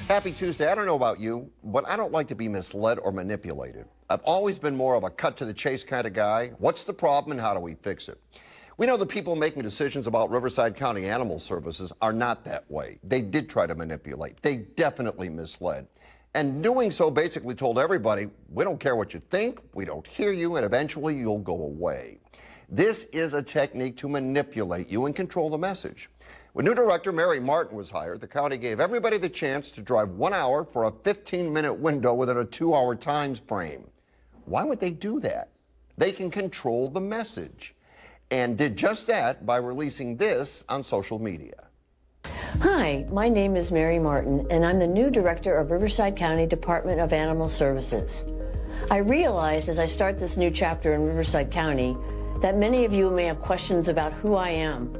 Happy Tuesday. I don't know about you, but I don't like to be misled or manipulated. I've always been more of a cut to the chase kind of guy. What's the problem and how do we fix it? We know the people making decisions about Riverside County Animal Services are not that way. They did try to manipulate. They definitely misled. And doing so basically told everybody, we don't care what you think, we don't hear you, and eventually you'll go away. This is a technique to manipulate you and control the message. When new director Mary Martin was hired, the county gave everybody the chance to drive 1 hour for a 15-minute window within a 2-hour time frame. Why would they do that? They can control the message, and did just that by releasing this on social media. Hi, my name is Mary Martin, and I'm the new director of Riverside County Department of Animal Services. I realize as I start this new chapter in Riverside County that many of you may have questions about who I am.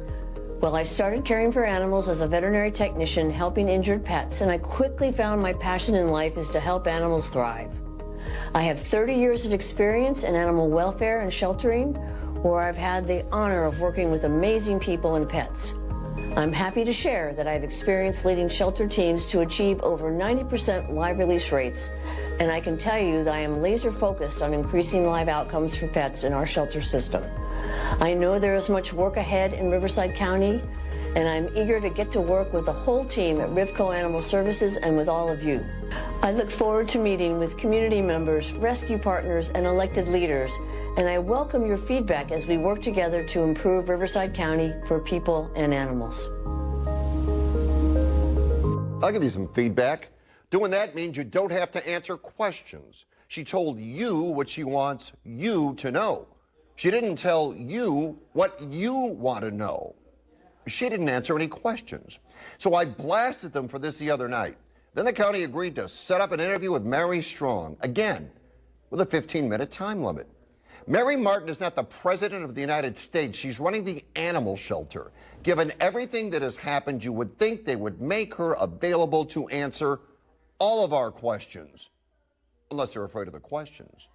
Well, I started caring for animals as a veterinary technician, helping injured pets, and I quickly found my passion in life is to help animals thrive. I have 30 years of experience in animal welfare and sheltering, where I've had the honor of working with amazing people and pets. I'm happy to share that I've experienced leading shelter teams to achieve over 90% live release rates, and I can tell you that I am laser focused on increasing live outcomes for pets in our shelter system. I know there is much work ahead in Riverside County, and I'm eager to get to work with the whole team at Rivco Animal Services and with all of you. I look forward to meeting with community members, rescue partners, and elected leaders, and I welcome your feedback as we work together to improve Riverside County for people and animals. I'll give you some feedback. Doing that means you don't have to answer questions. She told you what she wants you to know. She didn't tell you what you want to know. She didn't answer any questions. So I blasted them for this the other night. Then the county agreed to set up an interview with Mary Strong, again, with a 15-minute time limit. Mary Martin is not the president of the United States. She's running the animal shelter. Given everything that has happened, you would think they would make her available to answer all of our questions, unless they're afraid of the questions.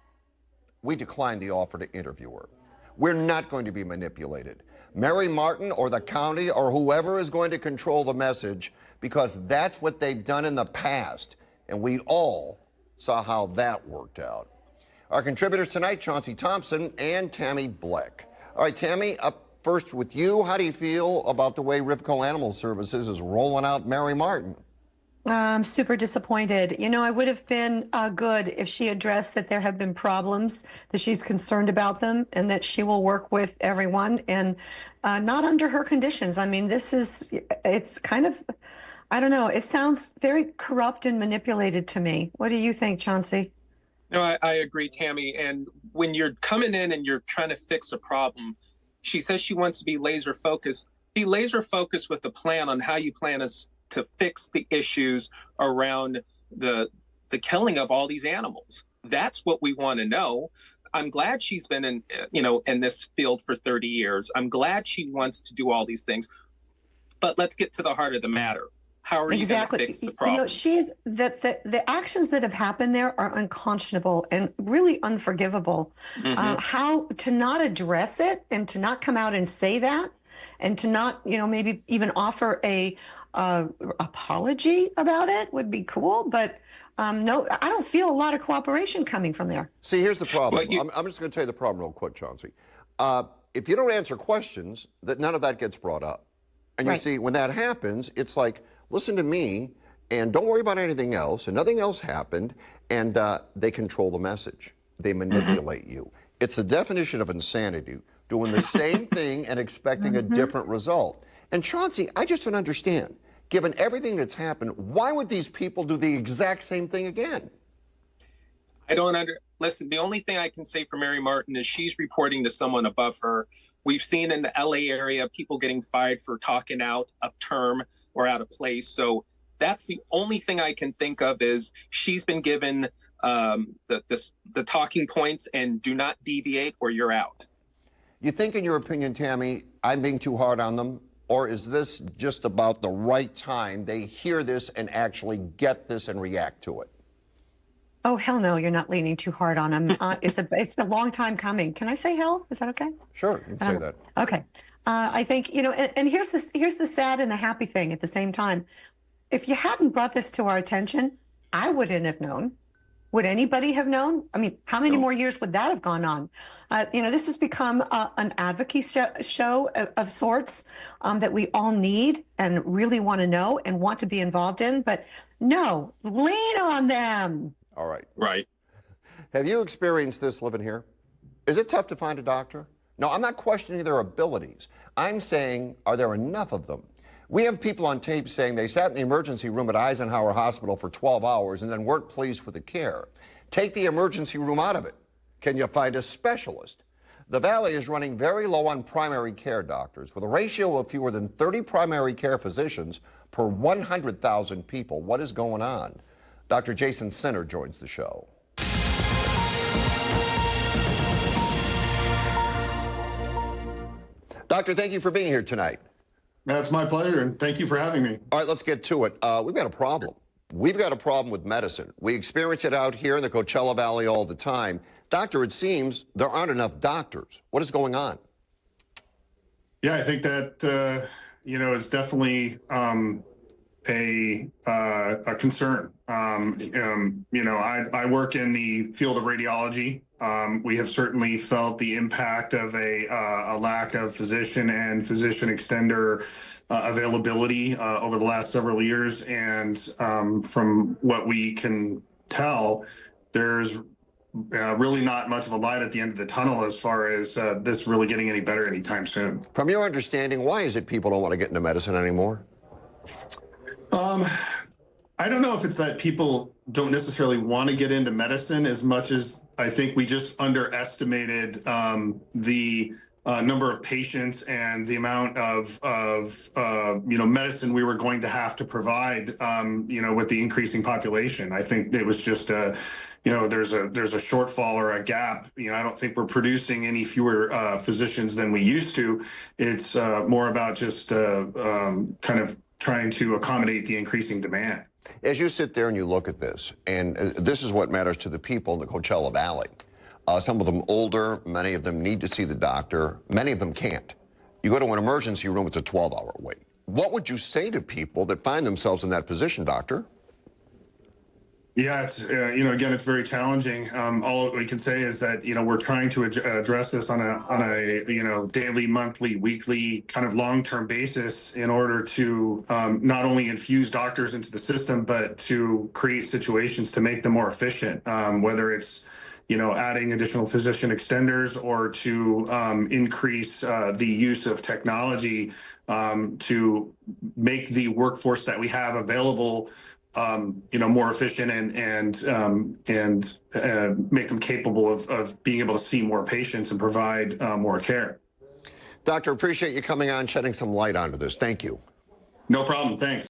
We declined the offer to interview her. We're not going to be manipulated. Mary Martin or the county or whoever is going to control the message, because that's what they've done in the past, and we all saw how that worked out. Our contributors tonight, Chauncey Thompson and Tammy Bleck. All right, Tammy, up first with you. How do you feel about the way Rivco Animal Services is rolling out Mary Martin? I'm super disappointed. You know, I would have been good if she addressed that there have been problems, that she's concerned about them, and that she will work with everyone, and not under her conditions. I mean, it's kind of, I don't know, it sounds very corrupt and manipulated to me. What do you think, Chauncey? No, I agree, Tammy. And when you're coming in and you're trying to fix a problem, she says she wants to be laser focused. Be laser focused with a plan on how you plan to fix the issues around the killing of all these animals. That's what we want to know. I'm glad she's been in this field for 30 years. I'm glad she wants to do all these things. But let's get to the heart of the matter. How are you going to fix the problem? You know, the actions that have happened there are unconscionable and really unforgivable. How to not address it and to not come out and say that, and to not, maybe even offer a apology about it would be cool. But no, I don't feel a lot of cooperation coming from there. See, here's the problem. I'm just going to tell you the problem real quick, Chauncey. If you don't answer questions, that none of that gets brought up. And you see, when that happens, it's like, listen to me, and don't worry about anything else, and nothing else happened, and they control the message. They manipulate you. It's the definition of insanity, doing the same thing and expecting a different result. And Chauncey, I just don't understand. Given everything that's happened, why would these people do the exact same thing again? Listen, the only thing I can say for Mary Martin is she's reporting to someone above her. We've seen in the LA area people getting fired for talking out of term or out of place. So that's the only thing I can think of is she's been given the talking points and do not deviate or you're out. You think, in your opinion, Tammy, I'm being too hard on them? Or is this just about the right time they hear this and actually get this and react to it? Oh, hell no, you're not leaning too hard on them. It's been a long time coming. Can I say hell? Is that okay? Sure, you can say that. Okay. I think, and here's the sad and the happy thing at the same time. if you hadn't brought this to our attention, I wouldn't have known. Would anybody have known? I mean, how many more years would that have gone on? This has become an advocacy show of sorts that we all need and really want to know and want to be involved in. But no, lean on them. All right. Right. Have you experienced this living here? Is it tough to find a doctor? No, I'm not questioning their abilities. I'm saying, are there enough of them? We have people on tape saying they sat in the emergency room at Eisenhower Hospital for 12 hours and then weren't pleased with the care. Take the emergency room out of it. Can you find a specialist? The Valley is running very low on primary care doctors with a ratio of fewer than 30 primary care physicians per 100,000 people. What is going on? Dr. Jason Sinner joins the show. Doctor, thank you for being here tonight. That's my pleasure, and thank you for having me. All right, let's get to it. We've got a problem. We've got a problem with medicine. We experience it out here in the Coachella Valley all the time. Doctor, it seems there aren't enough doctors. What is going on? Yeah, I think that, is definitely a concern. I work in the field of radiology. We have certainly felt the impact of a lack of physician and physician extender availability over the last several years. And from what we can tell, there's really not much of a light at the end of the tunnel as far as this really getting any better anytime soon. From your understanding, why is it people don't want to get into medicine anymore? I don't know if it's that people don't necessarily want to get into medicine as much as I think we just underestimated the number of patients and the amount of medicine we were going to have to provide, with the increasing population. I think it was just there's a shortfall or a gap. I don't think we're producing any fewer physicians than we used to. It's more about just kind of trying to accommodate the increasing demand. As you sit there and you look at this, and this is what matters to the people in the Coachella Valley. Some of them older, many of them need to see the doctor, many of them can't. You go to an emergency room, it's a 12-hour wait. What would you say to people that find themselves in that position, doctor? Yeah, it's, again, it's very challenging. All we can say is that, we're trying to address this on a daily, monthly, weekly kind of long-term basis in order to not only infuse doctors into the system, but to create situations to make them more efficient, whether it's, adding additional physician extenders or to increase the use of technology to make the workforce that we have available more efficient and make them capable of being able to see more patients and provide more care. Doctor, appreciate you coming on, shedding some light onto this. Thank you. No problem. Thanks.